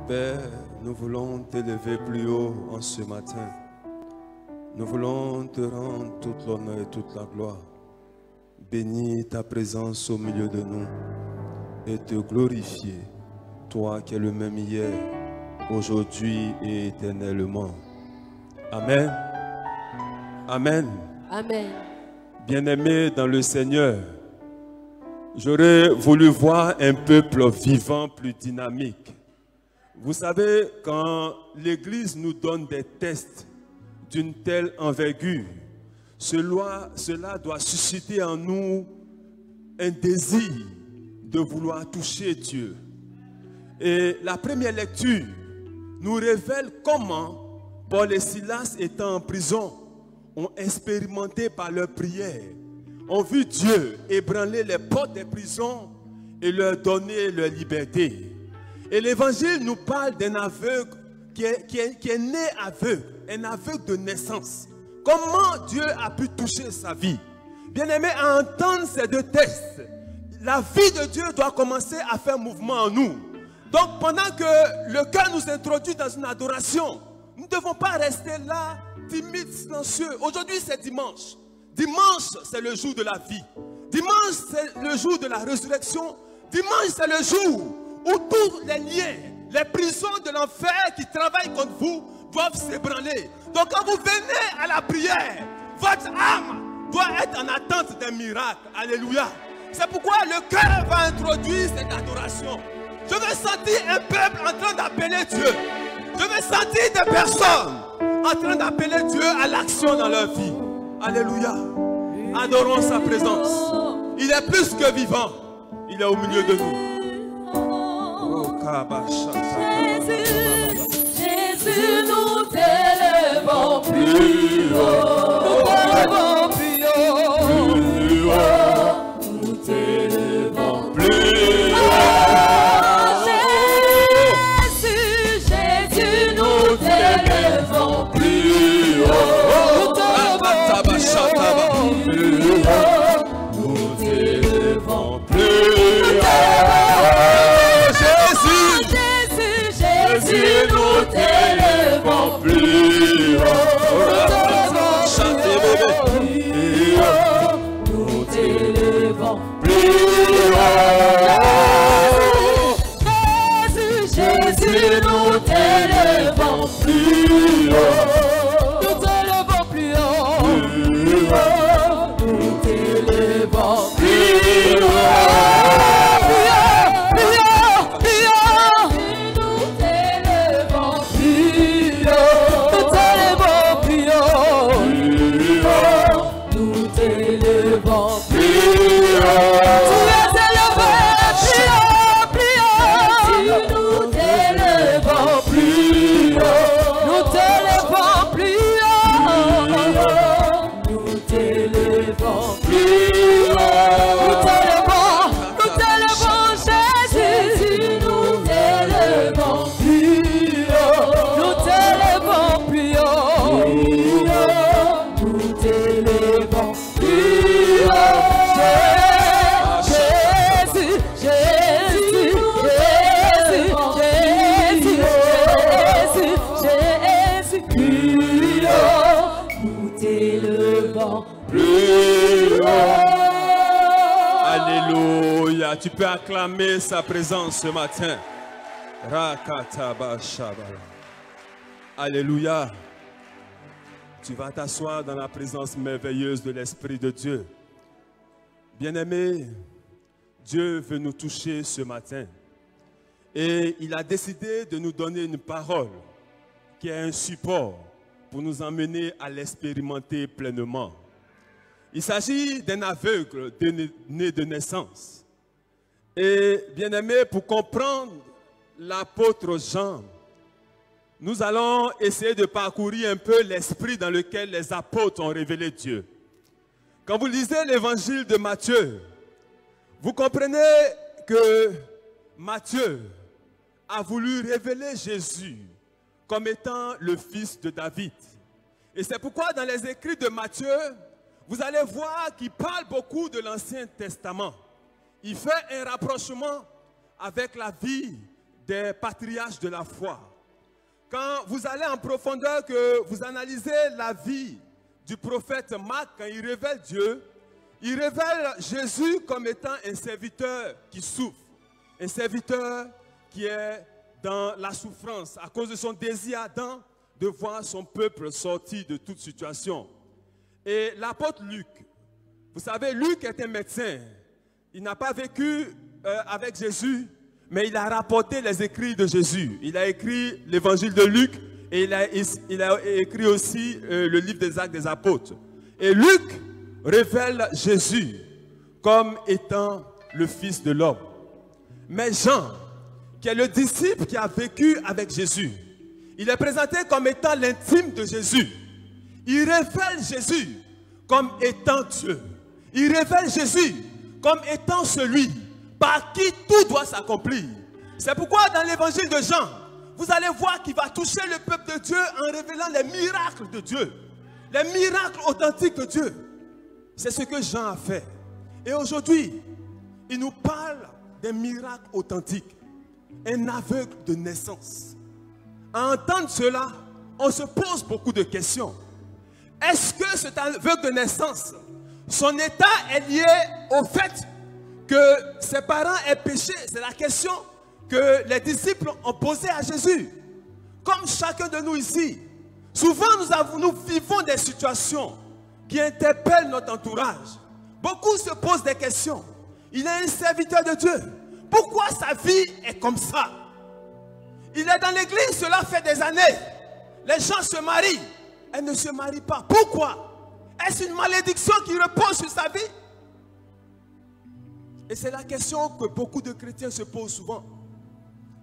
Père, nous voulons t'élever plus haut en ce matin. Nous voulons te rendre toute l'honneur et toute la gloire. Bénis ta présence au milieu de nous et te glorifier, toi qui es le même hier, aujourd'hui et éternellement. Amen. Amen. Amen. Bien-aimés dans le Seigneur, j'aurais voulu voir un peuple vivant plus dynamique. Vous savez, quand l'Église nous donne des tests d'une telle envergure, cela doit susciter en nous un désir de vouloir toucher Dieu. Et la première lecture nous révèle comment Paul et Silas, étant en prison, ont expérimenté par leur prière, ont vu Dieu ébranler les portes des prisons et leur donner leur liberté. Et l'évangile nous parle d'un aveugle qui est né aveugle, un aveugle de naissance. Comment Dieu a pu toucher sa vie? Bien-aimé, à entendre ces deux textes, la vie de Dieu doit commencer à faire mouvement en nous. Donc pendant que le cœur nous introduit dans une adoration, nous ne devons pas rester là, timides, silencieux. Aujourd'hui c'est dimanche. Dimanche c'est le jour de la vie. Dimanche c'est le jour de la résurrection. Dimanche c'est le jour où tous les liens, les prisons de l'enfer qui travaillent contre vous doivent s'ébranler. Donc quand vous venez à la prière, votre âme doit être en attente d'un miracle. Alléluia. C'est pourquoi le cœur va introduire cette adoration. Je veux sentir un peuple en train d'appeler Dieu. Je veux sentir des personnes en train d'appeler Dieu à l'action dans leur vie. Alléluia. Adorons sa présence. Il est plus que vivant. Il est au milieu de nous. Jésus, nous t'élevons plus haut. Nous t'élevons plus haut. Plus haut. Nous t'élevons plus haut. Jésus, Jésus, nous t'élevons plus haut. Nous t'élevons plus haut. Nous t'élevons plus haut. Jésus, nous t'élevons plus haut. Nous t'élevons plus haut. Jésus, Jésus, nous t'élevons plus haut. Nous t'élevons plus haut. Nous t'élevons plus haut. Alléluia. Tu peux acclamer sa présence ce matin. Alléluia. Tu vas t'asseoir dans la présence merveilleuse de l'Esprit de Dieu. Bien-aimé, Dieu veut nous toucher ce matin. Et il a décidé de nous donner une parole qui est un support pour nous emmener à l'expérimenter pleinement. Il s'agit d'un aveugle né de naissance. Et bien aimé, pour comprendre l'apôtre Jean, nous allons essayer de parcourir un peu l'esprit dans lequel les apôtres ont révélé Dieu. Quand vous lisez l'évangile de Matthieu, vous comprenez que Matthieu a voulu révéler Jésus comme étant le fils de David. Et c'est pourquoi dans les écrits de Matthieu, vous allez voir qu'il parle beaucoup de l'Ancien Testament. Il fait un rapprochement avec la vie des patriarches de la foi. Quand vous allez en profondeur, que vous analysez la vie du prophète Marc, quand il révèle Dieu, il révèle Jésus comme étant un serviteur qui souffre, un serviteur qui est dans la souffrance à cause de son désir ardent de voir son peuple sorti de toute situation. Et l'apôtre Luc, vous savez, Luc est un médecin. Il n'a pas vécu avec Jésus, mais il a rapporté les écrits de Jésus. Il a écrit l'évangile de Luc et il a écrit aussi le livre des Actes des Apôtres. Et Luc révèle Jésus comme étant le Fils de l'homme. Mais Jean, qui est le disciple qui a vécu avec Jésus, il est présenté comme étant l'intime de Jésus. Il révèle Jésus comme étant Dieu. Il révèle Jésus comme étant celui par qui tout doit s'accomplir. C'est pourquoi dans l'évangile de Jean, vous allez voir qu'il va toucher le peuple de Dieu en révélant les miracles de Dieu. Les miracles authentiques de Dieu. C'est ce que Jean a fait. Et aujourd'hui, il nous parle des miracles authentiques. Un aveugle de naissance. À entendre cela, on se pose beaucoup de questions. Est-ce que cet aveugle de naissance, son état est lié au fait que ses parents aient péché? C'est la question que les disciples ont posée à Jésus. Comme chacun de nous ici, souvent nous vivons des situations qui interpellent notre entourage. Beaucoup se posent des questions. Il est un serviteur de Dieu. Pourquoi sa vie est comme ça? Il est dans l'église, cela fait des années. Les gens se marient. Elle ne se marie pas. Pourquoi? Est-ce une malédiction qui repose sur sa vie? Et c'est la question que beaucoup de chrétiens se posent souvent.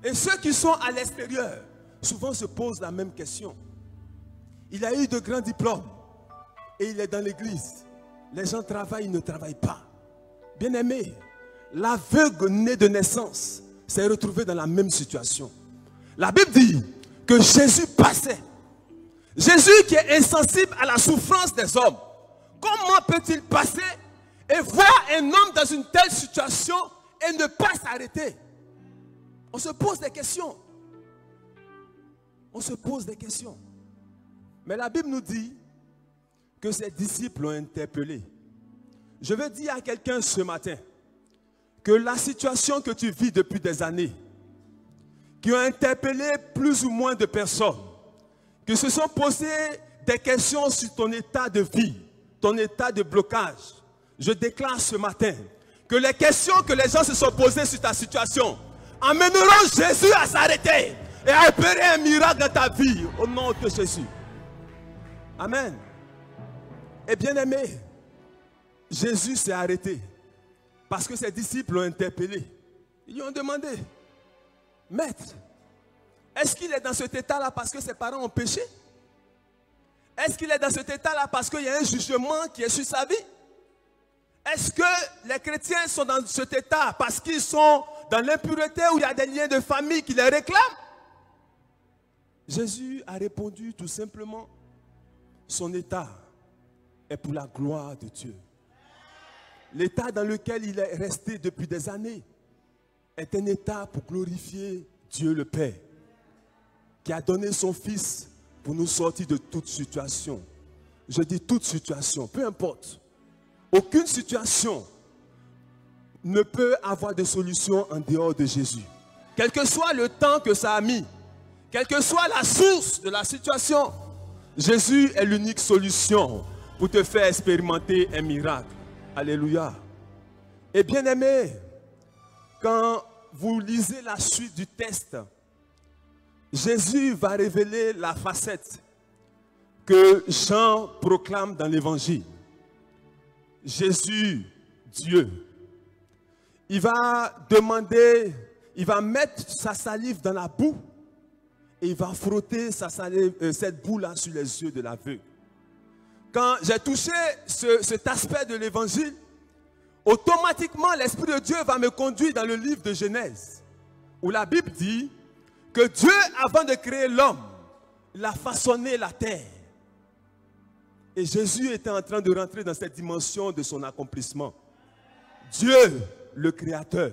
Et ceux qui sont à l'extérieur, souvent se posent la même question. Il a eu de grands diplômes et il est dans l'église. Les gens travaillent, ils ne travaillent pas. Bien-aimé, l'aveugle né de naissance s'est retrouvé dans la même situation. La Bible dit que Jésus passait. Jésus qui est insensible à la souffrance des hommes. Comment peut-il passer et voir un homme dans une telle situation et ne pas s'arrêter? On se pose des questions. On se pose des questions. Mais la Bible nous dit que ses disciples l'ont interpellé. Je veux dire à quelqu'un ce matin que la situation que tu vis depuis des années, qui ont interpellé plus ou moins de personnes, qui se sont posées des questions sur ton état de vie, ton état de blocage, je déclare ce matin que les questions que les gens se sont posées sur ta situation amèneront Jésus à s'arrêter et à opérer un miracle dans ta vie au nom de Jésus. Amen. Et bien aimé, Jésus s'est arrêté parce que ses disciples l'ont interpellé. Ils lui ont demandé, Maître, est-ce qu'il est dans cet état-là parce que ses parents ont péché? Est-ce qu'il est dans cet état-là parce qu'il y a un jugement qui est sur sa vie? Est-ce que les chrétiens sont dans cet état parce qu'ils sont dans l'impureté où il y a des liens de famille qui les réclament? Jésus a répondu tout simplement, son état est pour la gloire de Dieu. L'état dans lequel il est resté depuis des années est un état pour glorifier Dieu le Père, qui a donné son Fils pour nous sortir de toute situation. Je dis toute situation, peu importe. Aucune situation ne peut avoir de solution en dehors de Jésus. Quel que soit le temps que ça a mis, quelle que soit la source de la situation, Jésus est l'unique solution pour te faire expérimenter un miracle. Alléluia. Et bien aimé, quand vous lisez la suite du texte, Jésus va révéler la facette que Jean proclame dans l'évangile. Jésus, Dieu. Il va demander, il va mettre sa salive dans la boue et il va frotter sa salive, cette boue-là sur les yeux de l'aveugle. Quand j'ai touché cet aspect de l'évangile, automatiquement l'Esprit de Dieu va me conduire dans le livre de Genèse, où la Bible dit que Dieu, avant de créer l'homme, il a façonné la terre. Et Jésus était en train de rentrer dans cette dimension de son accomplissement. Dieu, le Créateur,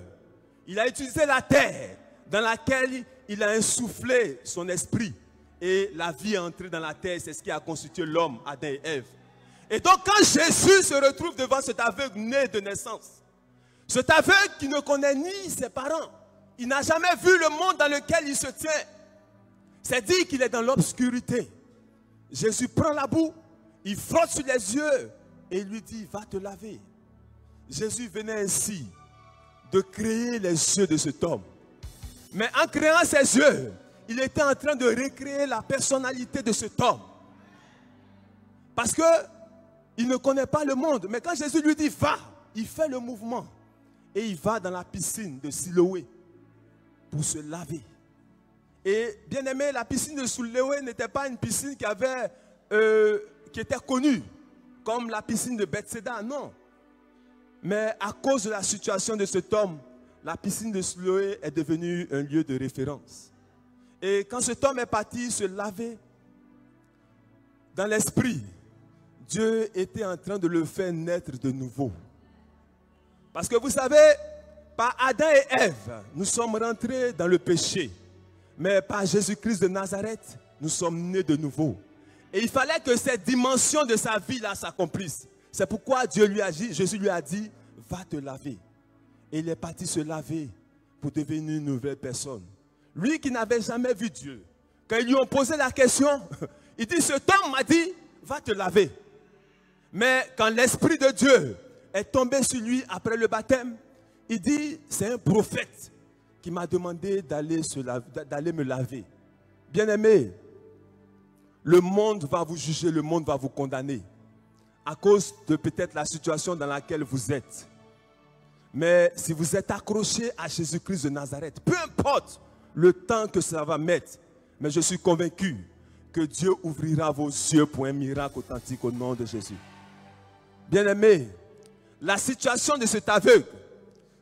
il a utilisé la terre dans laquelle il a insufflé son esprit et la vie est entrée dans la terre. C'est ce qui a constitué l'homme, Adam et Ève. Et donc quand Jésus se retrouve devant cet aveugle né de naissance, cet aveugle qui ne connaît ni ses parents, il n'a jamais vu le monde dans lequel il se tient, c'est dire qu'il est dans l'obscurité. Jésus prend la boue, il frotte sur les yeux et il lui dit, va te laver. Jésus venait ainsi de créer les yeux de cet homme. Mais en créant ses yeux, il était en train de recréer la personnalité de cet homme. Parce qu'il ne connaît pas le monde. Mais quand Jésus lui dit, va, il fait le mouvement. Et il va dans la piscine de Siloé pour se laver. Et bien aimé, la piscine de Siloé n'était pas une piscine qui était connue comme la piscine de Bethséda, non. Mais à cause de la situation de cet homme, la piscine de Siloé est devenue un lieu de référence. Et quand cet homme est parti se laver dans l'esprit, Dieu était en train de le faire naître de nouveau. Parce que vous savez, par Adam et Ève, nous sommes rentrés dans le péché. Mais par Jésus-Christ de Nazareth, nous sommes nés de nouveau. Et il fallait que cette dimension de sa vie-là s'accomplisse. C'est pourquoi Jésus lui a dit, va te laver. Et il est parti se laver pour devenir une nouvelle personne. Lui qui n'avait jamais vu Dieu, quand ils lui ont posé la question, il dit, cet homme m'a dit, va te laver. Mais quand l'Esprit de Dieu est tombé sur lui après le baptême, il dit, c'est un prophète qui m'a demandé d'aller me laver. Bien-aimé, le monde va vous juger, le monde va vous condamner à cause de peut-être la situation dans laquelle vous êtes. Mais si vous êtes accroché à Jésus-Christ de Nazareth, peu importe le temps que ça va mettre, mais je suis convaincu que Dieu ouvrira vos yeux pour un miracle authentique au nom de Jésus. Bien-aimé, la situation de cet aveugle,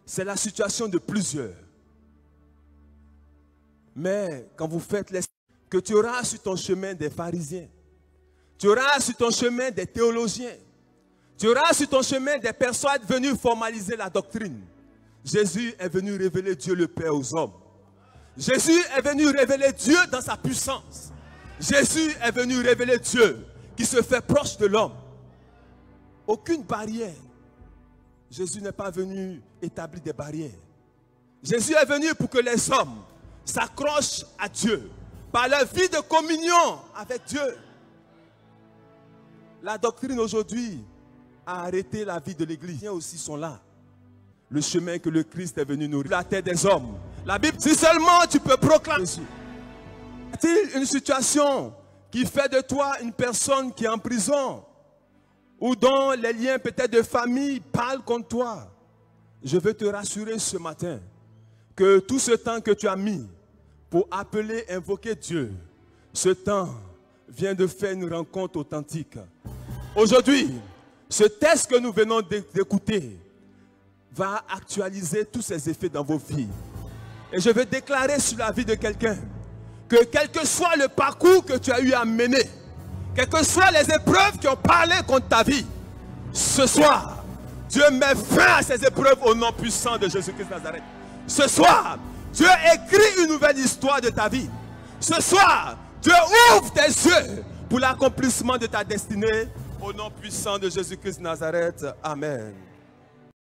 c'est la situation de plusieurs. Mais quand vous faites que tu auras sur ton chemin des pharisiens, tu auras sur ton chemin des théologiens, tu auras sur ton chemin des personnes venues formaliser la doctrine. Jésus est venu révéler Dieu le Père aux hommes. Jésus est venu révéler Dieu dans sa puissance. Jésus est venu révéler Dieu qui se fait proche de l'homme. Aucune barrière. Jésus n'est pas venu établir des barrières. Jésus est venu pour que les hommes s'accrochent à Dieu par leur vie de communion avec Dieu. La doctrine aujourd'hui a arrêté la vie de l'Église. Les aussi sont là. Le chemin que le Christ est venu nourrir la terre des hommes. La Bible dit seulement tu peux proclamer. Y a-t-il une situation qui fait de toi une personne qui est en prison ou dont les liens peut-être de famille parlent contre toi? Je veux te rassurer ce matin que tout ce temps que tu as mis pour appeler, invoquer Dieu, ce temps vient de faire une rencontre authentique. Aujourd'hui, ce texte que nous venons d'écouter va actualiser tous ses effets dans vos vies. Et je veux déclarer sur la vie de quelqu'un que quel que soit le parcours que tu as eu à mener, quelles que soient les épreuves qui ont parlé contre ta vie, ce soir, Dieu met fin à ces épreuves au nom puissant de Jésus-Christ de Nazareth. Ce soir, Dieu écrit une nouvelle histoire de ta vie. Ce soir, Dieu ouvre tes yeux pour l'accomplissement de ta destinée au nom puissant de Jésus-Christ de Nazareth. Amen.